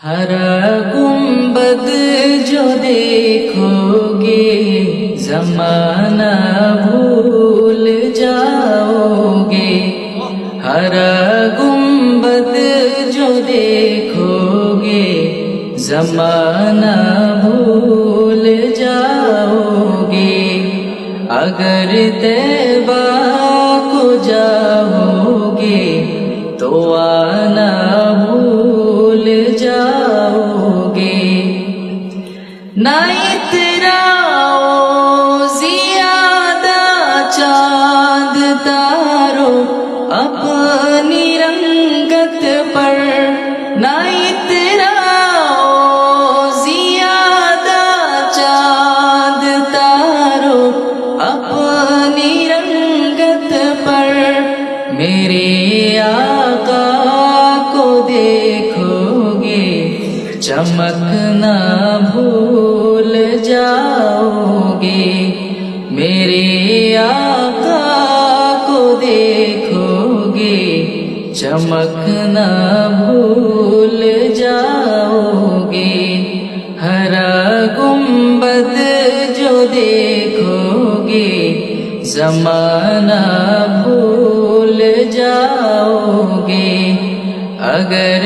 हरा गुंबद जो देखोगे ज़माना भूल जाओगे। हरा गुंबद जो देखोगे ज़माना भूल जाओगे। अगर तैबा को जाओगे तो आना भूल जाओगे। ना इतराओ ज़ियादा चाँद तारो अपनी रंगत पर। ना इतराओ ज़ियादा चाँद तारो अपनी रंगत पर। मेरे आका को देखोगे चमकना भूल जाओगे। मेरे आका को देखोगे चमकना भूल जाओगे। हरा गुंबद जो देखोगे ज़माना भूल जाओगे। अगर